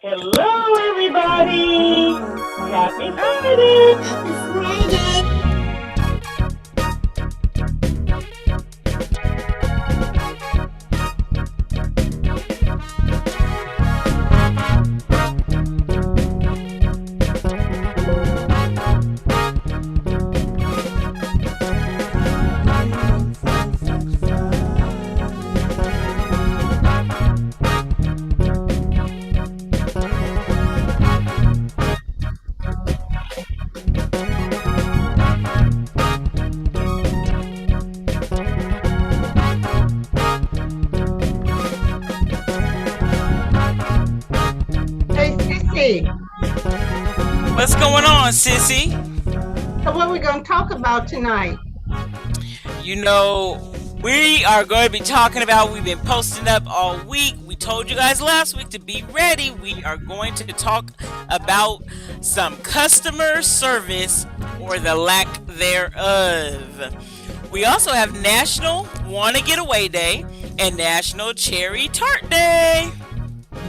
Hello, everybody. Happy Friday. Hey, Sissy. What's going on, sissy? So, what are we going to talk about tonight? You know, we are going to be talking about, we've been posting up all week. We told you guys last week to be ready. We are going to talk about some customer service or the lack thereof. We also have National Wanna Get Away Day and National Cherry Tart Day.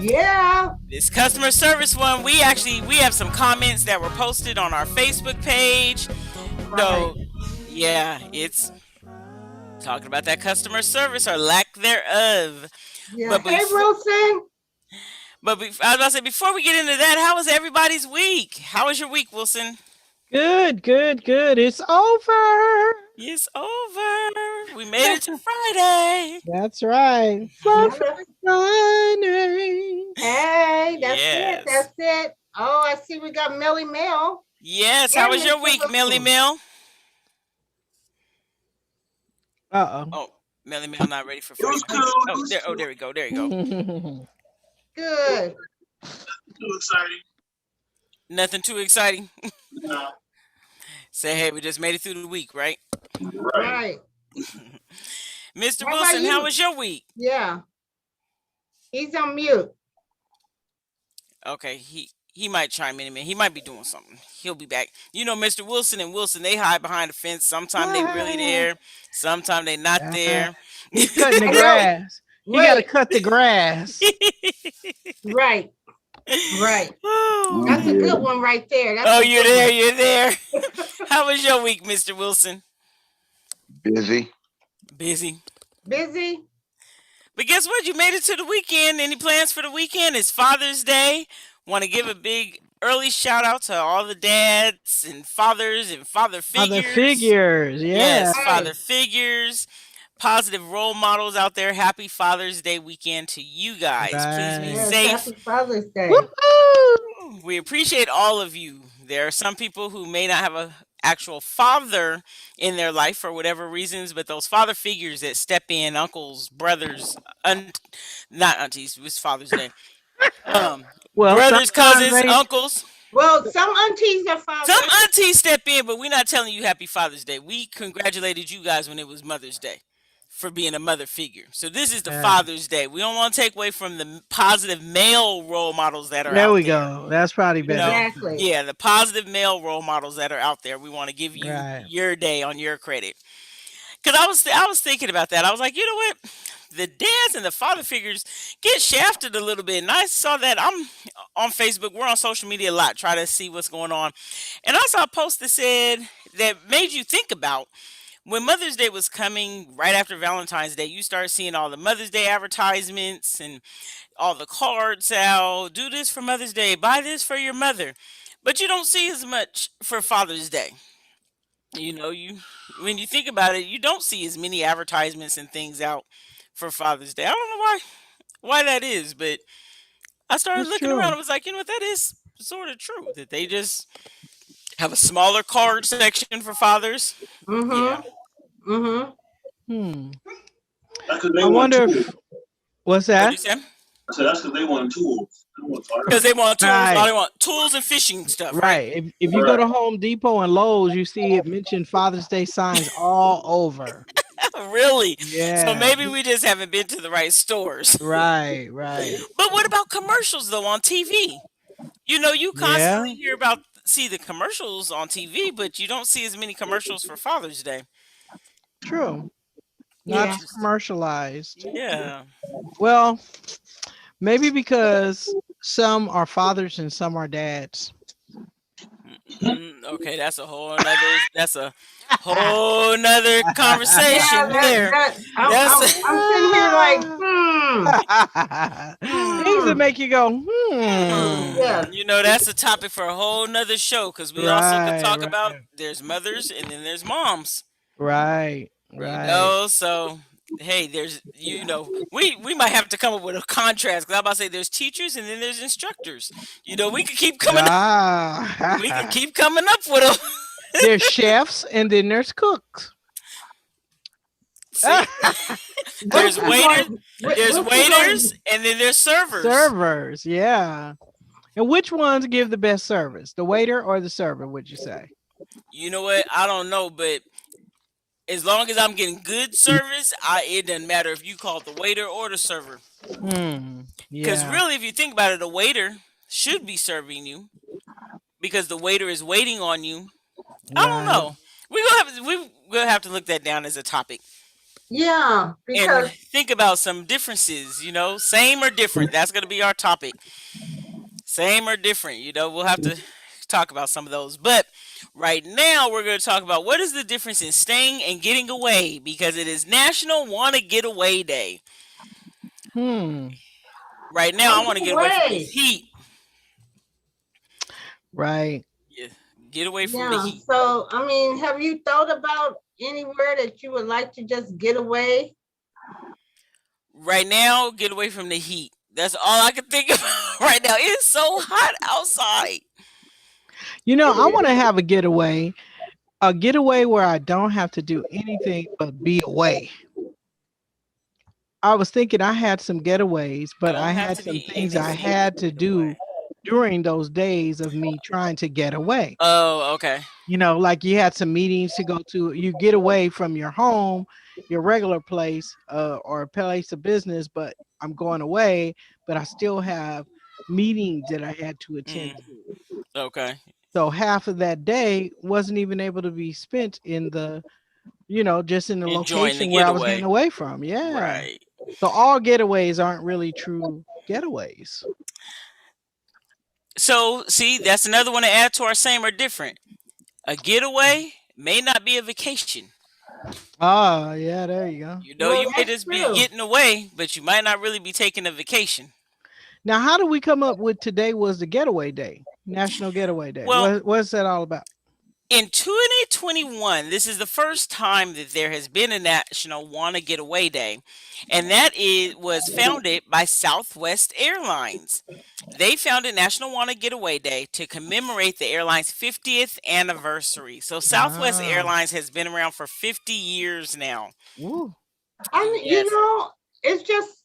Yeah. This customer service one, we have some comments that were posted on our Facebook page. So, yeah, it's talking about that customer service or lack thereof. Yeah. But Hey, before, Wilson. I was about to say, before we get into that, how was everybody's week? How was your week, Wilson? Good, good, good. It's over. It's over. We made it to Friday. That's right. Friday. Hey, that's it. Yes. That's it. Oh, I see we got Millie Mill. Yes. How was your week, Millie Mill? Uh-oh. Oh, Millie Mill not ready for Friday. There we go. There you go. Good. Too exciting. Nothing too exciting. No. Say, hey, we just made it through the week, right? Right. Mr. How about Wilson, you? how was your week? Yeah. He's on mute. Okay, he might chime in a minute. He might be doing something. He'll be back. You know, Mr. Wilson and Wilson, they hide behind the fence. Sometimes they really there. Sometimes they not there. He's cutting the grass. You got to cut the grass. Right. Right. Oh, That's a good one right there. That's oh, a you're good there. one. You're there. How was your week, Mr. Wilson? Busy. Busy. Busy? But guess what? You made it to the weekend. Any plans for the weekend? It's Father's Day. Want to give a big early shout out to all the dads and fathers and father figures. Other figures. Yeah. Yes, Right. father figures, positive role models out there. Happy Father's Day weekend to you guys. Please be Yes, safe. happy Father's Day. Woo-hoo! We appreciate all of you. There are some people who may not have a actual father in their life for whatever reasons, but those father figures that step in, uncles, brothers, not aunties, it was Father's Day. Well, Brothers, sometimes cousins, they- uncles. Well, some aunties are fathers. Some aunties step in, but we're not telling you Happy Father's Day. We congratulated you guys when it was Mother's Day for being a mother figure. So this is the Yeah. Father's Day. We don't want to take away from the positive male role models that are There out we there. go. That's probably You better. know, Exactly. yeah, the positive male role models that are out there. We want to give you Right. your day on your credit. Because I was thinking about that. I was like, you know what? The dads and the father figures get shafted a little bit. And I saw that I'm on Facebook. We're on social media a lot, try to see what's going on. And I saw a post that said that made you think about when Mother's Day was coming right after Valentine's Day. You start seeing all the Mother's Day advertisements and all the cards out. Do this for Mother's Day. Buy this for your mother. But you don't see as much for Father's Day. You know, you when you think about it, you don't see as many advertisements and things out for Father's Day. I don't know why that is, but I started That's looking true. around. I was like, you know what, that is sort of true. That they just have a smaller card section for fathers. Yeah. Mm-hmm. Mm-hmm. Hmm. That's because they I want wonder tools. if what's What that? do you say? I said that's because they want tools. They want cards. Because they want tools. Right. They want tools and fishing stuff, right? Right. If you go to Home Depot and Lowe's, you see it mentioned Father's Day signs all over. Really? So Yeah. maybe we just haven't been to the right stores. Right. Right. But what about commercials though on TV? You know, you constantly Yeah. see the commercials on TV, but you don't see as many commercials for Father's Day. True. Not Yeah. commercialized. Yeah. Well, maybe because Some are fathers and some are dads. Okay, that's a whole nother conversation there. That's I'm sitting here like, Things that make you go, Yeah. you know, that's a topic for a whole nother show because we also could talk about there's mothers and then there's moms. Right. You know, so hey, there's we might have to come up with a contrast because I'm about to say there's teachers and then there's instructors. You know, we could keep coming up, we can keep coming up with them. There's chefs and then there's cooks. There's waiters and then there's servers. Servers, yeah. And which ones give the best service? The waiter or the server, would you say? You know what? I don't know, but as long as I'm getting good service, it doesn't matter if you call it the waiter or the server. Because really, if you think about it, a waiter should be serving you because the waiter is waiting on you. I don't know. We'll have to look that down as a topic. Yeah, because and think about some differences, you know, same or different. That's going to be our topic. Same or different, you know, we'll have to talk about some of those. But right now, we're going to talk about what is the difference in staying and getting away because it is National Want to Get Away Day. Right now, I want to get away from the heat. Right. Yeah, get away from the heat. So, I mean, have you thought about anywhere that you would like to just get away? Right now, get away from the heat. That's all I can think of right now. It's so hot outside. You know, I want to have a getaway where I don't have to do anything but be away. I was thinking I had some getaways, but I had some things I had to do during those days of me trying to get away. Oh, okay. You know, like you had some meetings to go to. You get away from your home, your regular place, or place of business, but I'm going away, but I still have meetings that I had to attend to. Okay. So half of that day wasn't even able to be spent in the, just in the location where I was getting away from. Yeah. Right. So all getaways aren't really true getaways. So, see, that's another one to add to our same or different. A getaway may not be a vacation. Ah, yeah, there you go. You know, you may just be getting away, but you might not really be taking a vacation. Now, how do we come up with today was the getaway day, National Getaway Day? Well, what's that all about? In 2021, this is the first time that there has been a National Wanna Get Away Day, and that was founded by Southwest Airlines. They founded National Wanna Get Away Day to commemorate the airline's 50th anniversary. So Southwest Airlines has been around for 50 years now. Ooh. Yes. It's just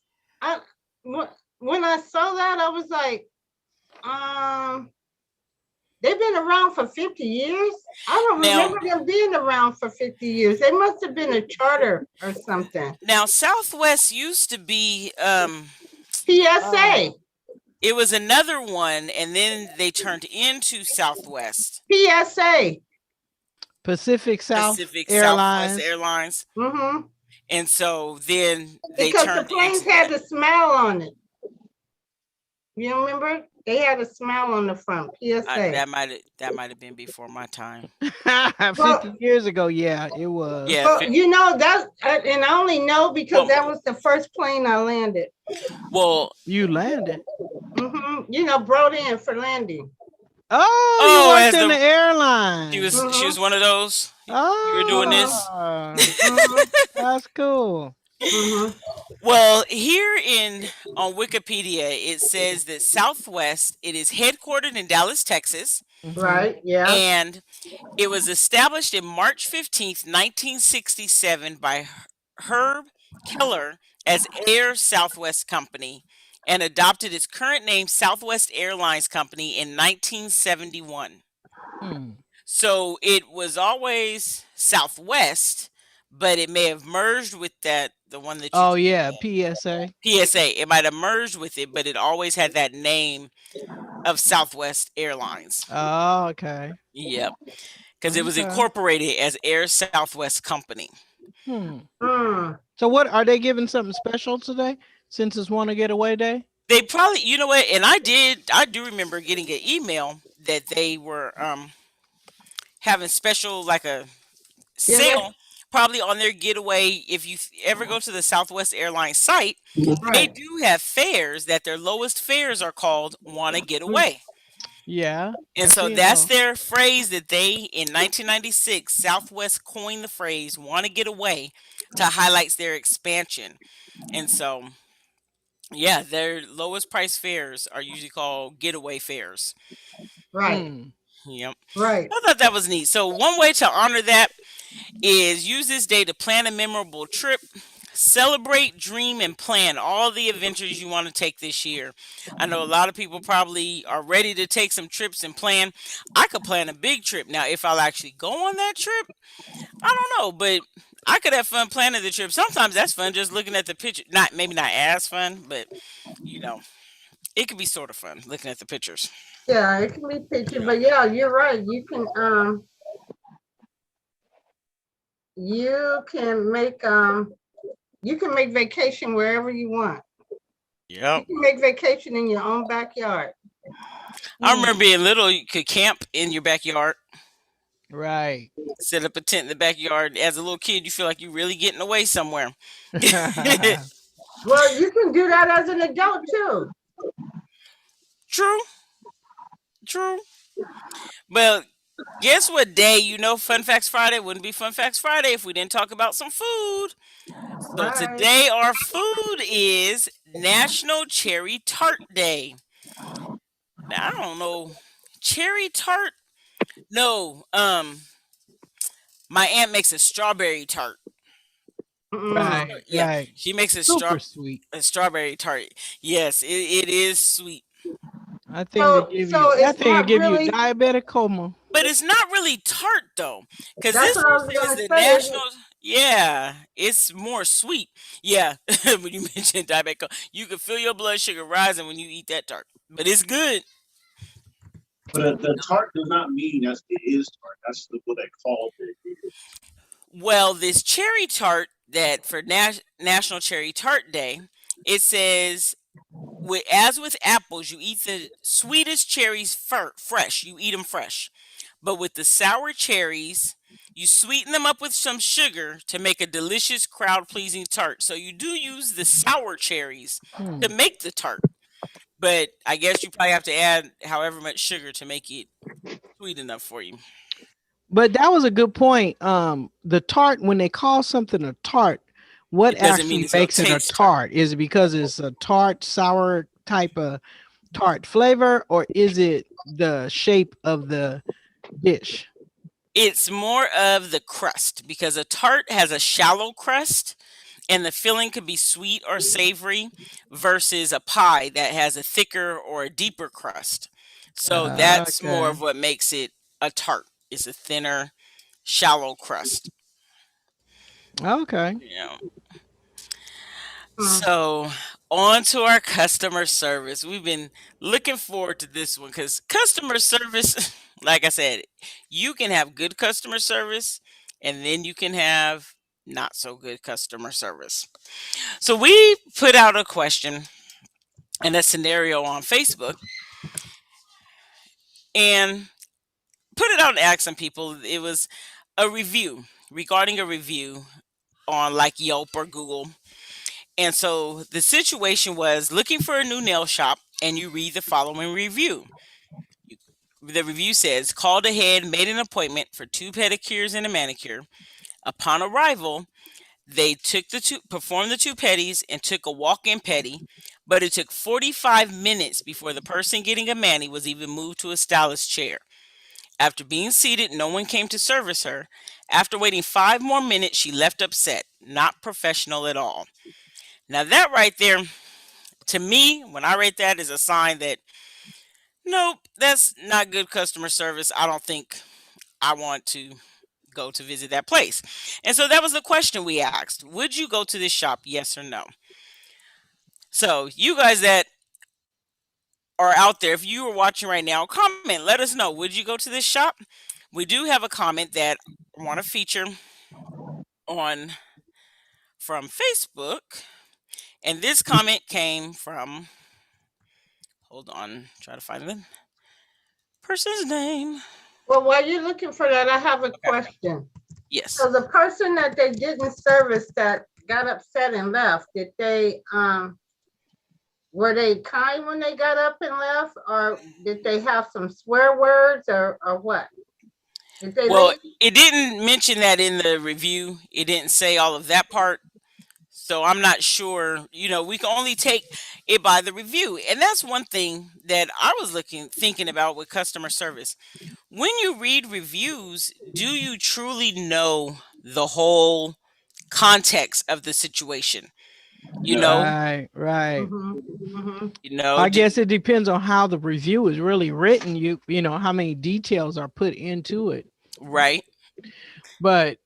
when I saw that, I was like, they've been around for 50 years? I don't remember them being around for 50 years. They must have been a charter or something. Now, Southwest used to be PSA. It was another one, and then they turned into Southwest. PSA. Pacific Southwest Airlines. Mm-hmm. And so then they because turned the planes had a smile on it. You remember? They had a smile on the front. PSA. That might have been before my time. 50 years ago, yeah, it was. Yeah, well, that's and I only know because that was the first plane I landed. Well, you landed. Mm-hmm. Brought in for landing. Oh, you worked in the airline. She was one of those. Oh, you were doing this. That's cool. Mm-hmm. Well, here on Wikipedia, it says that Southwest, it is headquartered in Dallas, Texas. Right, yeah. And it was established in March 15th, 1967 by Herb Keller as Air Southwest Company and adopted its current name, Southwest Airlines Company, in 1971. So it was always Southwest, but it may have merged with the one that you PSA. It might have merged with it, but it always had that name of Southwest Airlines. Oh, okay. Yep. Because it was incorporated as Air Southwest Company. So what are they giving something special today since it's Wanna Get Away Day? They probably, you know what? And I do remember getting an email that they were having special, like a Yeah, that's sale, probably on their getaway. If you ever go to the Southwest Airlines site, they right. do have fares that their lowest fares are called "Wanna Get Away." Yeah, I And so seen that's those. their phrase that they, in 1996, Southwest coined the phrase "Want to get away" to highlight their expansion. And so, yeah, their lowest price fares are usually called getaway fares. Right, Hmm. Yep. right. I thought that was neat. So one way to honor that is use this day to plan a memorable trip. Celebrate, dream, and plan all the adventures you want to take this year. I know a lot of people probably are ready to take some trips and plan. I could plan a big trip. Now, if I'll actually go on that trip, I don't know, but I could have fun planning the trip. Sometimes that's fun just looking at the picture. Not maybe not as fun, but you know, it could be sort of fun looking at the pictures. Yeah, it can be picture, but yeah, you're right. You can make you can make vacation wherever you want. You Yep. can make vacation in your own backyard. I Hmm. remember being little, you could camp in your backyard, Right. set up a tent in the backyard. As a little kid, you feel like you're really getting away somewhere. Well, you can do that as an adult too. True, true. Well, guess what day? You know, Fun Facts Friday wouldn't be Fun Facts Friday if we didn't talk about some food. So Right. today, our food is National Cherry Tart Day. Now, I don't know. Cherry tart? No. My aunt makes a strawberry tart. Mm-mm. Right. Yeah, Right. she makes Super sweet. a strawberry tart. Yes, it is sweet. I think they give So you. That it's thing will not give you really. diabetic coma. But it's not really tart though, because That's this what I one was says gonna the say. national. Yeah, it's more sweet. Yeah, when you mentioned diabetic, you can feel your blood sugar rising when you eat that tart. But it's good. But the tart does not mean that it is tart. That's what they call it. Well, this cherry tart that for National Cherry Tart Day, it says as with apples, you eat the sweetest cherries fresh. You eat them fresh. But with the sour cherries, you sweeten them up with some sugar to make a delicious crowd pleasing tart. So you do use the sour cherries Hmm. to make the tart. But I guess you probably have to add however much sugar to make it sweet enough for you. But that was a good point. The tart, when they call something a tart, what It doesn't mean actually it's gonna makes it a taste tart. tart? Is it because it's a tart, sour type of tart flavor, or is it the shape of the dish? It's more of the crust because a tart has a shallow crust and the filling could be sweet or savory versus a pie that has a thicker or a deeper crust. So that's more Okay. of what makes it a tart. It's a thinner, shallow crust. Okay. Yeah. Mm. So on to our customer service. We've been looking forward to this one because customer service, like I said, you can have good customer service and then you can have not so good customer service. So we put out a question and a scenario on Facebook and put it out and asked some people. It was a review regarding a review on like Yelp or Google. And so the situation was looking for a new nail shop, and you read the following review. The review says, called ahead, made an appointment for 2 pedicures and a manicure. Upon arrival, they performed the 2 pedis and took a walk-in pedi, but it took 45 minutes before the person getting a mani was even moved to a stylist chair. After being seated, no one came to service her. After waiting 5 more minutes, she left upset. Not professional at all. Now that right there, to me, when I rate that, is a sign that nope, that's not good customer service. I don't think I want to go to visit that place. And so that was the question we asked. Would you go to this shop? Yes or no? So you guys that are out there, if you are watching right now, comment. Let us know. Would you go to this shop? We do have a comment that I want to feature on from Facebook. And this comment came from Hold on, try to find the person's name. Well, while you're looking for that, I have a question. Yes. So the person that they didn't service that got upset and left, were they kind when they got up and left, or did they have some swear words, or what? Did they Well, leave? it didn't mention that in the review. It didn't say all of that part. So I'm not sure. We can only take it by the review. And that's one thing that I was thinking about with customer service. When you read reviews, do you truly know the whole context of the situation? You know, Right. Mhm, mhm. I guess it depends on how the review is really written. You know how many details are put into it. right? But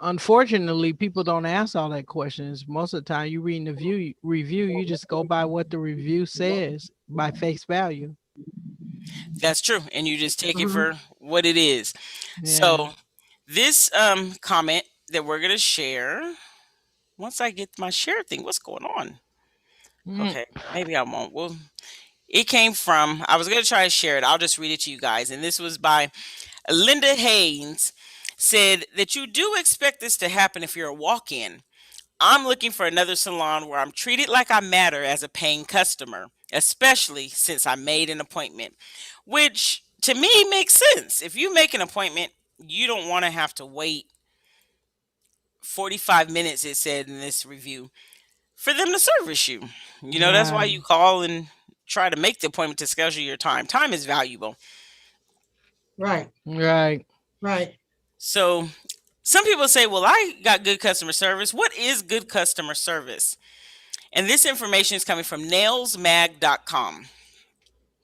unfortunately, people don't ask all that questions. Most of the time, you reading the review, you just go by what the review says by face value. That's true. And you just take it Mhm. for what it is. Yeah. So this comment that we're gonna share, once I get my share thing, what's going on? Mm. Okay, maybe I won't. Well, it came from, I was gonna try to share it. I'll just read it to you guys. And this was by Linda Haynes, said that you do expect this to happen if you're a walk-in. I'm looking for another salon where I'm treated like I matter as a paying customer, especially since I made an appointment, which to me makes sense. If you make an appointment, you don't want to have to wait 45 minutes, it said in this review, for them to service you. That's why you call and try to make the appointment to schedule your time. Time is valuable. Right, Right. right. So some people say, well, I got good customer service. What is good customer service? And this information is coming from nailsmag.com.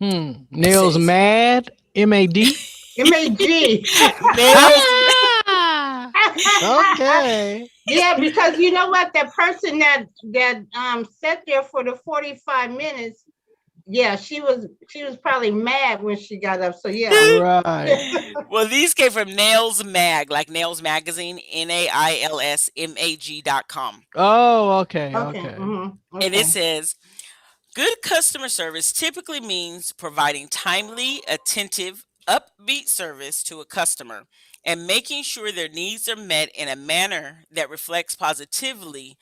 Nails mad. MAD. MAG. Nails. Okay. Yeah, because you know what? That person that sat there for the 45 minutes, yeah, she was probably mad when she got up. So yeah. Right. Well, these came from Nails Mag, like Nails Magazine, NAILSMAG.com. Oh, okay. Okay. Okay. Mhm, And it okay. says, good customer service typically means providing timely, attentive, upbeat service to a customer and making sure their needs are met in a manner that reflects positively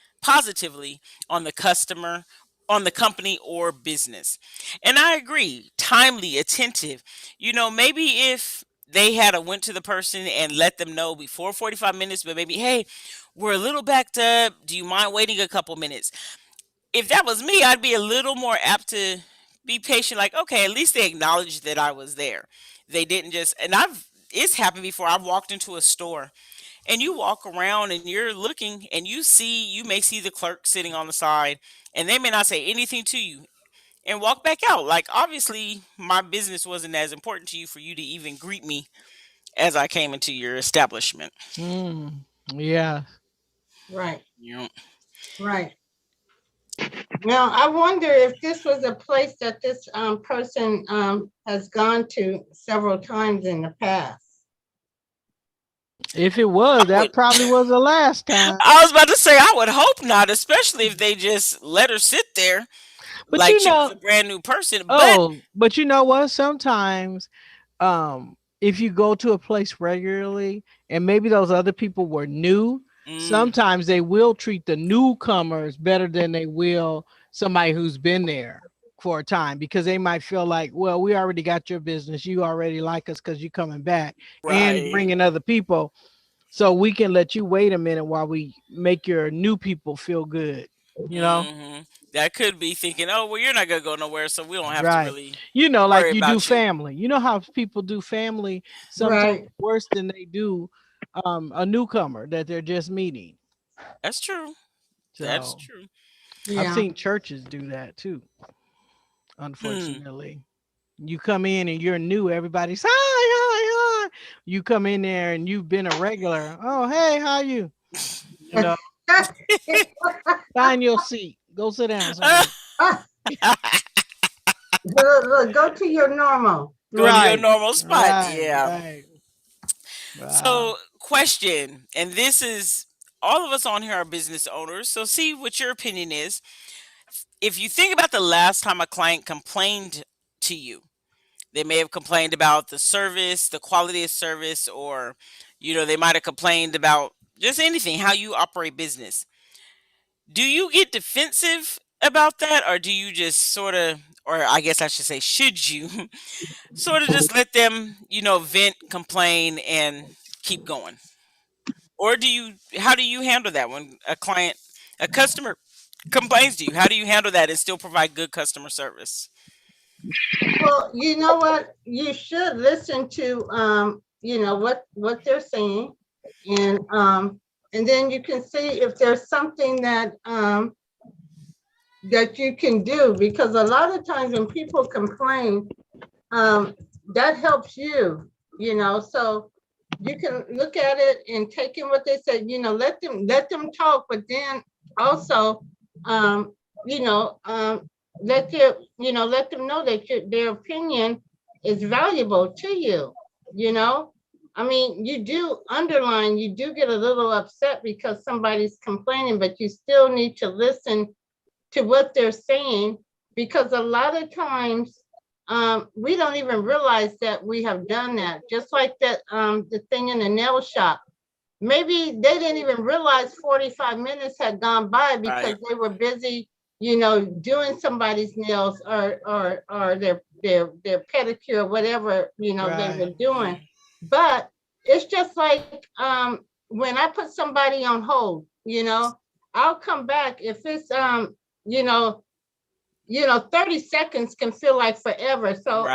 on the customer, on the company or business. And I agree, timely, attentive. Maybe if they had went to the person and let them know before 45 minutes, but maybe, hey, we're a little backed up. Do you mind waiting a couple minutes? If that was me, I'd be a little more apt to be patient. Like, okay, at least they acknowledged that I was there. They didn't just, and it's happened before. I've walked into a store and you walk around and you're looking and you may see the clerk sitting on the side and they may not say anything to you and walk back out. Like, obviously, my business wasn't as important to you for you to even greet me as I came into your establishment. Yeah. Right, You know, right. Now, I wonder if this was a place that this person has gone to several times in the past. If it was, that probably was the last time. I was about to say, I would hope not, especially if they just let her sit there But like you she was know, a brand new person. but you know what? Sometimes, if you go to a place regularly and maybe those other people were new, sometimes they will treat the newcomers better than they will somebody who's been there for a time, because they might feel like, well, we already got your business. You already like us because you're coming back and Right. bringing other people. So we can let you wait a minute while we make your new people feel good. That could be thinking, oh, well, you're not going to go nowhere, so we don't have to Right. really Like worry you do about you. family. You know how people do family sometimes Right. worse than they do a newcomer that they're just meeting. That's true. So That's true. Yeah. I've seen churches do that too. Unfortunately, you come in and you're new. Everybody's hi. You come in there and you've been a regular. Oh, hey, how you? You know, find your seat. Go sit down. Look, go to your normal. Go to your normal spot. Yeah. Right. Wow. So, question, and this is, all of us on here are business owners, so see what your opinion is. If you think about the last time a client complained to you. They may have complained about the service, the quality of service, or, they might have complained about just anything, how you operate business. Do you get defensive about that, or do you just sort of, or I guess I should say, should you sort of just let them, vent, complain, and keep going? Or how do you handle that when a customer complains to you? How do you handle that and still provide good customer service? Well, you know what? You should listen to what they're saying, and then you can see if there's something that that you can do, because a lot of times when people complain, that helps you, so you can look at it and take in what they said, let them talk, but then also let them know that their opinion is valuable to you. I mean, you do get a little upset because somebody's complaining, but you still need to listen to what they're saying, because a lot of times we don't even realize that we have done that. Just like that, the thing in the nail shop. Maybe they didn't even realize 45 minutes had gone by because they were busy, doing somebody's nails or their pedicure, whatever, they were doing. But it's just like when I put somebody on hold, I'll come back if it's 30 seconds can feel like forever. So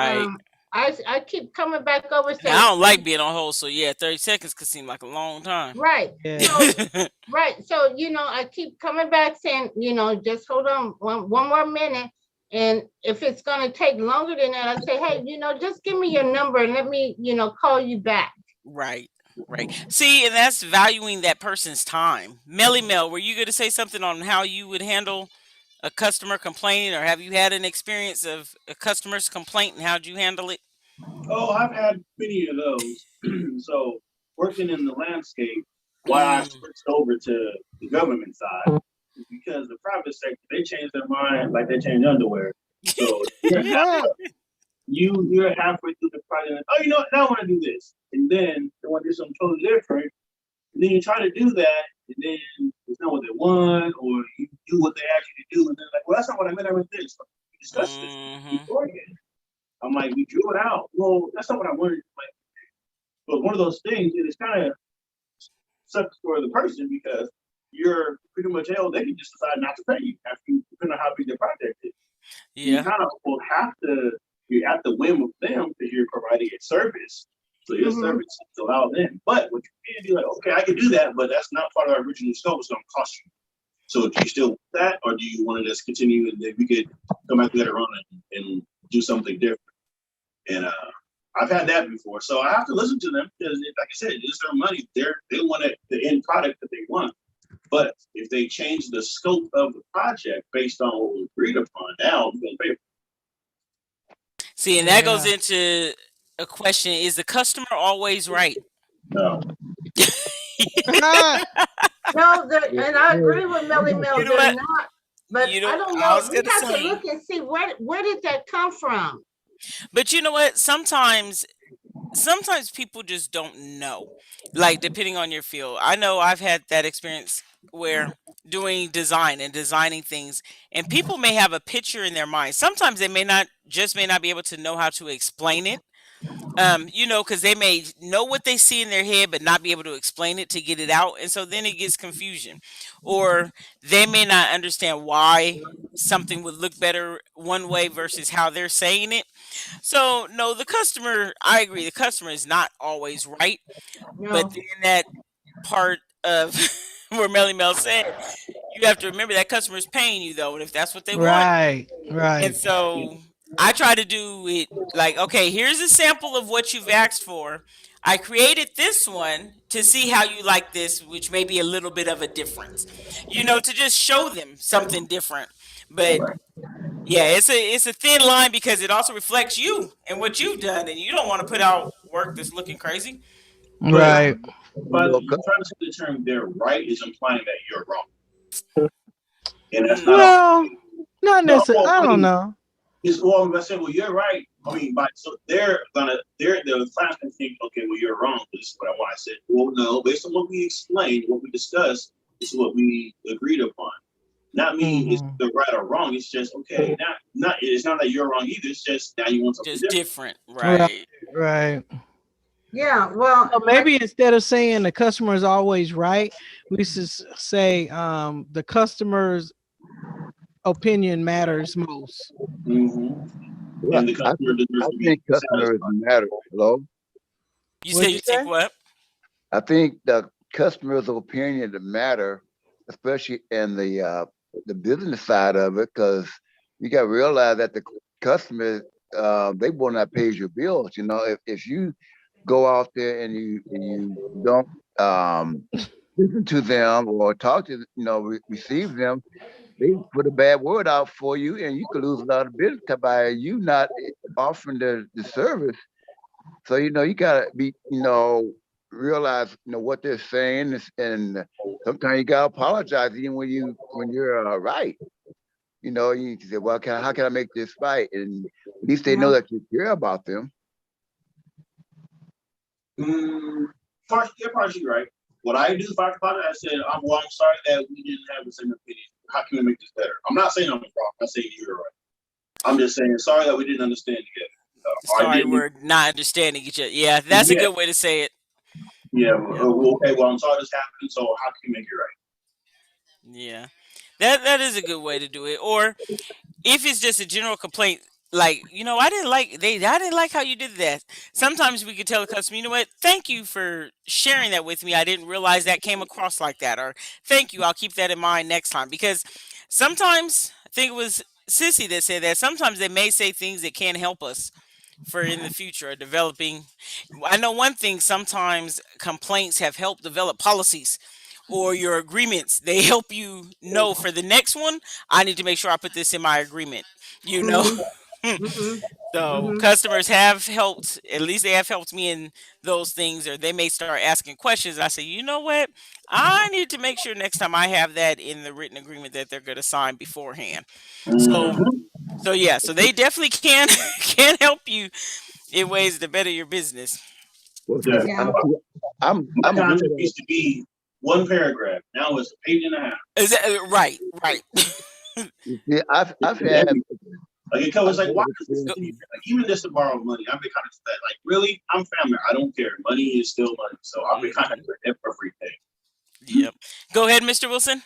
I keep coming back over. Saying, I don't like being on hold, so 30 seconds could seem like a long time. Right. Yeah. So, right. So, I keep coming back saying, just hold on one more minute. And if it's going to take longer than that, I say, hey, just give me your number and let me, call you back. Right. See, and that's valuing that person's time. Melly Mel, were you going to say something on how you would handle a customer complaining, or have you had an experience of a customer's complaint and how'd you handle it? Oh, I've had many of those. So working in the landscape, why I switched over to the government side is because the private sector, they change their mind like they change underwear. So you're halfway through the project, oh, you know what, now I want to do this. And then they want to do something totally different. And then you try to do that, and then it's not what they want, or you do what they ask you to do, and they're like, well, that's not what I meant, I meant this. We discussed this beforehand. I'm like, we drew it out. Well, that's not what I wanted. Like, but one of those things, it is kind of sucks for the person because you're pretty much held. They can just decide not to pay you after depending on how big the project is. Yeah. You kind of will you're at the whim of them because you're providing a service. So your service is allowed in. But what you can do, like, okay, I can do that, but that's not part of our original scope. It's going to cost you. So do you still want that, or do you want to just continue and then we could come back later on and do something different? And I've had that before. So I have to listen to them because, like I said, it's their money. They want the end product that they want. But if they change the scope of the project based on what we agreed upon, now we're going to pay for it. See, and that goes into a question: is the customer always right? No. No, and I agree with Melly Mel. They're not. But I don't know. We have to look and see where did that come from. But you know what? Sometimes people just don't know. Like, depending on your field. I know I've had that experience where doing design and designing things, and people may have a picture in their mind. Sometimes they may not be able to know how to explain it. Because they may know what they see in their head, but not be able to explain it to get it out. And so then it gets confusion, or they may not understand why something would look better one way versus how they're saying it. So no, I agree. The customer is not always right, but then that part of where Melly Mel said, you have to remember that customer is paying you though. And if that's what they want. Right. And so I try to do it like, okay, here's a sample of what you've asked for. I created this one to see how you like this, which may be a little bit of a difference, to just show them something different. But yeah, it's a thin line because it also reflects you and what you've done, and you don't want to put out work that's looking crazy. Right. But you're trying to say the term "they're right" is implying that you're wrong, and that's not. Well, not necessarily. I don't know. It's well, I said, well, you're right. I mean, so the client's gonna think, okay, well, you're wrong. This is what I want. I said, well, no, based on what we explained, what we discussed, this is what we agreed upon. Not mean it's the right or wrong. It's just okay. It's not that you're wrong either. It's just now you want something Just different. different, right? Right. Yeah, well, So maybe instead of saying the customer is always right, we should say the customer's opinion matters most. Mm-hmm. Well, And the customer deserves I to be think customers satisfied. matter. Hello? You What'd say you you think say? what? I think the customer's opinion matter, especially in the business side of it, because you got to realize that the customers they will not pay your bills. You know, if you go out there and you don't listen to them or talk to receive them, they put a bad word out for you, and you could lose a lot of business by you not offering the service. So you gotta be realize what they're saying and sometimes you gotta apologize even when you're right. You need to say, well, how can I make this right? And at least they know that you care about them. You're partially right. What I do if I apologize, I said, I'm sorry that we didn't have the same opinion. How can we make this better? I'm not saying I'm wrong. I'm saying you're right. I'm just saying sorry that we didn't understand together. Sorry, we're not understanding each other. Yeah, that's a good way to say it. Yeah. Okay. Well, I'm sorry this happened. So how can you make it right? Yeah, that is a good way to do it. Or if it's just a general complaint, like I didn't like how you did that. Sometimes we could tell the customer, you know what, thank you for sharing that with me. I didn't realize that came across like that. Or thank you, I'll keep that in mind next time. Because sometimes I think it was Sissy that said that sometimes they may say things that can help us for in the future or developing. I know one thing, sometimes complaints have helped develop policies or your agreements. They help you know for the next one, I need to make sure I put this in my agreement, you know. So customers have helped, at least they have helped me in those things, or they may start asking questions. I say, you know what? I need to make sure next time I have that in the written agreement that they're going to sign beforehand. So yeah, so they definitely can help you in ways to better your business. Well, Yeah. I'm My contract good. used to be one paragraph. Now it's a page and a half. Is that right? Yeah, I've had Like it covers like why is this in here? Like even just to borrow money, I've been kind of that. Like really, I'm family. I don't care. Money is still money. So I've been kind of like everything. Yep. Go ahead, Mr. Wilson.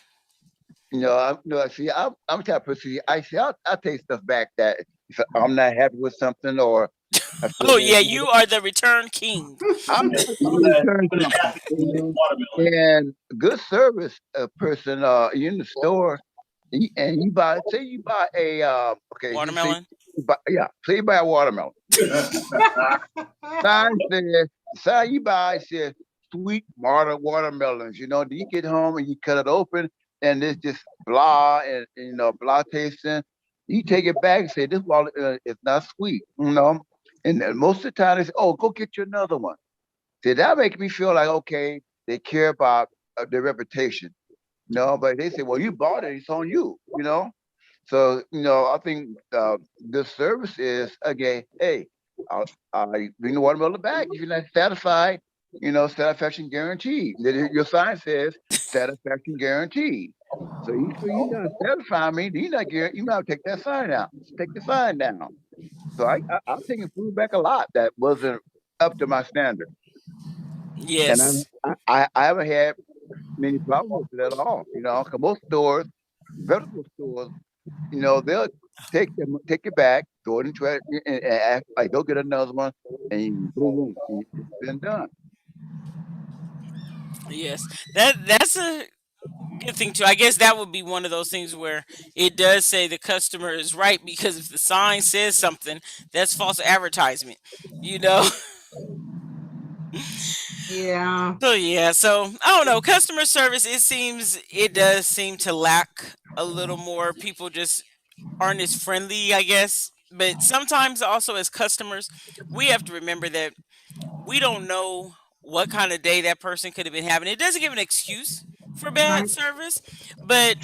I'm the type of person. I'll take stuff back that if I'm not happy with something or. Oh yeah, you are the return king. I'm and good service person. You in the store and you buy. Say you buy a Watermelon. Say you buy a watermelon. Sign you buy says sweet watermelons. Then you get home and you cut it open and it's just blah and blah tasting. You take it back and say this water is not sweet. And most of the time they say, "Oh, go get you another one." See, that makes me feel like okay, they care about their reputation. But they say, "Well, you bought it; it's on you." So I think the service is okay. Hey, I bring the watermelon back if you're not satisfied. Satisfaction guaranteed. Your sign says satisfaction guaranteed. So you're not satisfying me. You're not guaranteed. You might take that sign out. Take the sign down. So I'm taking food back a lot that wasn't up to my standard. Yes. And I haven't had many problems with it at all. Cause most stores, vegetable stores, they'll take it back, throw it into it, and act like go get another one, and boom, it's been done. Yes. That's a good thing too. I guess that would be one of those things where it does say the customer is right, because if the sign says something, that's false advertisement. Yeah. So yeah, so I don't know. Customer service, it does seem to lack a little more. People just aren't as friendly, I guess. But sometimes also as customers, we have to remember that we don't know what kind of day that person could have been having. It doesn't give an excuse for bad Right. service, but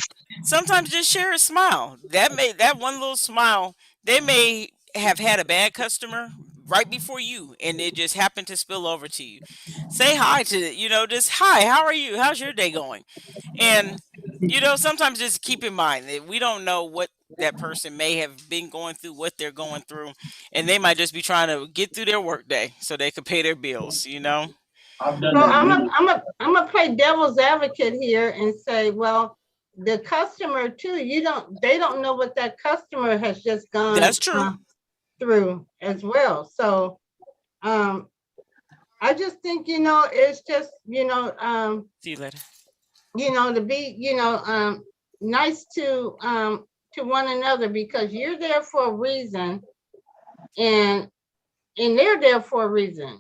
sometimes just share a smile. That one little smile they may have had a bad customer right before you, and it just happened to spill over to you. Say hi to, just hi, how are you? How's your day going? And, sometimes just keep in mind that we don't know what that person may have been going through, what they're going through, and they might just be trying to get through their workday so they could pay their bills. I've done So that. I'm gonna play devil's advocate here and say, well, the customer too, they don't know what that customer has just gone. That's true. Through as well. So, I just think, it's just, See you later. to be, nice to one another, because you're there for a reason, and they're there for a reason,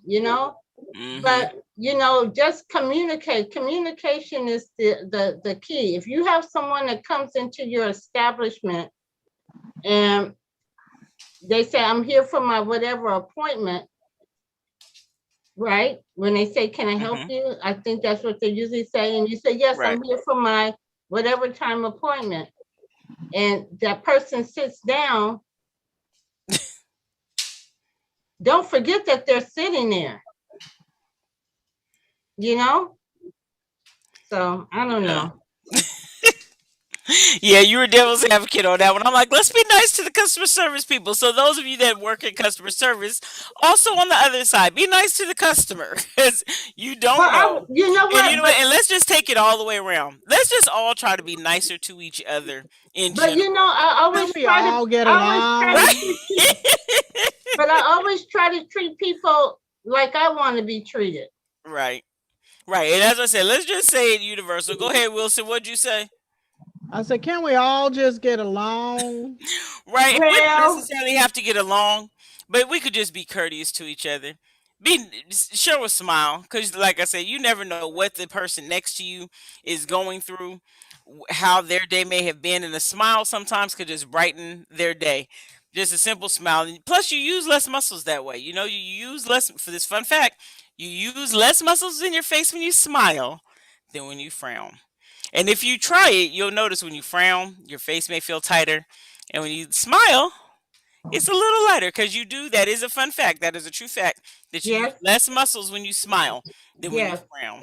Mhm. but just communicate. Communication is the key. If you have someone that comes into your establishment and they say, I'm here for my whatever appointment, right? When they say, can I help Mhm. you? I think that's what they usually say. And you say, yes, Right. I'm here for my whatever time appointment. And that person sits down. Don't forget that they're sitting there. So I don't know. Yeah, you were devil's advocate on that one. I'm like, let's be nice to the customer service people. So those of you that work in customer service, also on the other side, be nice to the customer, because you don't know. You know what? And and let's just take it all the way around. Let's just all try to be nicer to each other in But general. I always Don't we try to all get I always try to along? treat but I always try to treat people like I want to be treated. Right. Right. And as I said, let's just say it universal. Go ahead, Wilson. What'd you say? I said, can we all just get along? Right. We don't Well, necessarily have to get along, but we could just be courteous to each other. Show a smile, because, like I said, you never know what the person next to you is going through, how their day may have been, and a smile sometimes could just brighten their day. Just a simple smile. And plus, you use less muscles that way. You use less, for this fun fact, you use less muscles in your face when you smile than when you frown. And if you try it, you'll notice when you frown, your face may feel tighter. And when you smile, it's a little lighter, because you do. That is a fun fact. That is a true fact, that you use yes, less muscles when you smile than when you yes. frown.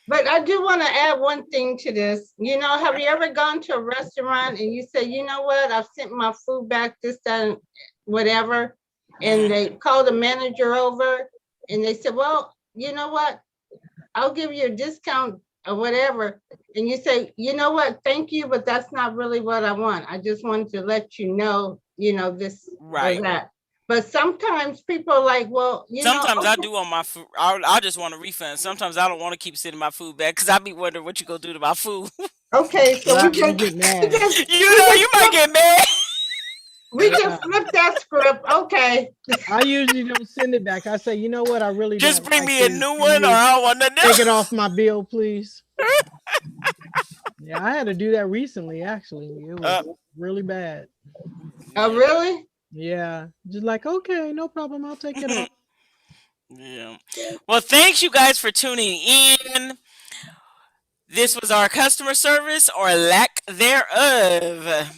But I do want to add one thing to this. Have you ever gone to a restaurant and you say, you know what, I've sent my food back, this, that, and whatever, and they call the manager over and they said, well, you know what, I'll give you a discount or whatever. And you say, you know what, thank you, but that's not really what I want. I just wanted to let you know, this Right. or that. But sometimes people are like, well, Sometimes I okay. do want my food. I just want a refund. Sometimes I don't want to keep sending my food back, because I be wondering what you gonna do to my food. Okay, so Right, we you just, get we mad. just, You might get mad. we just flipped that script. Okay. I usually don't send it back. I say, you know what, I really Just don't bring like me a these. new Can one, or you I don't want nothing take it else. off my bill, please? Yeah, I had to do that recently, actually. It was really bad. Oh, really? Yeah, just like, okay, no problem, I'll take it off. Yeah. Well, thanks you guys for tuning in. This was our customer service, or lack thereof,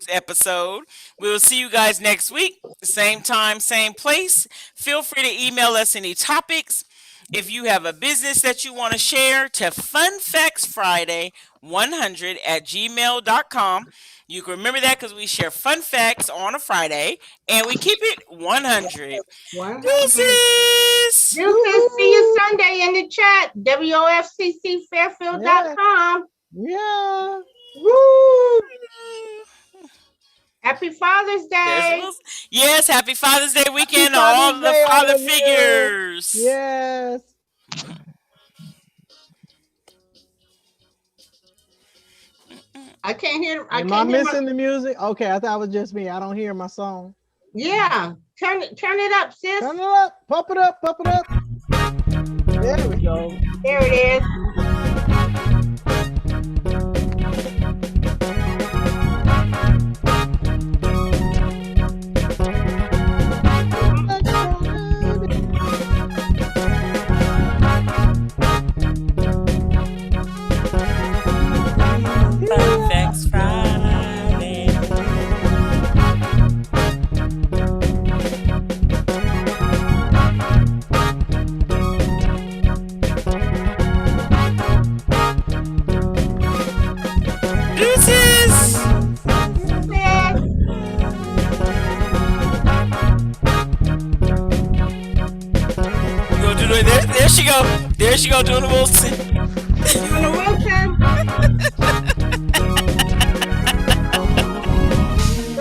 episode. We will see you guys next week. Same time, same place. Feel free to email us any topics. If you have a business that you want to share, to funfactsfriday100@gmail.com. You can remember that, because we share fun facts on a Friday, and we keep it 100. 100. Deuces! Deuces, see you Sunday in the chat. WOFCCFairfield.com. Yeah. Woo! Happy Father's Day. Yes, happy Father's Day weekend to Father's all the Day, all father of you. figures. Yes. I can't hear. Am I missing the music? Okay, I thought it was just me. I don't hear my song. Yeah, turn it up, sis. Turn it up, pump it up, pump it up. There we go. There it is. Fun Facts Friday. There she go. There she go doing the Wilson. You're welcome.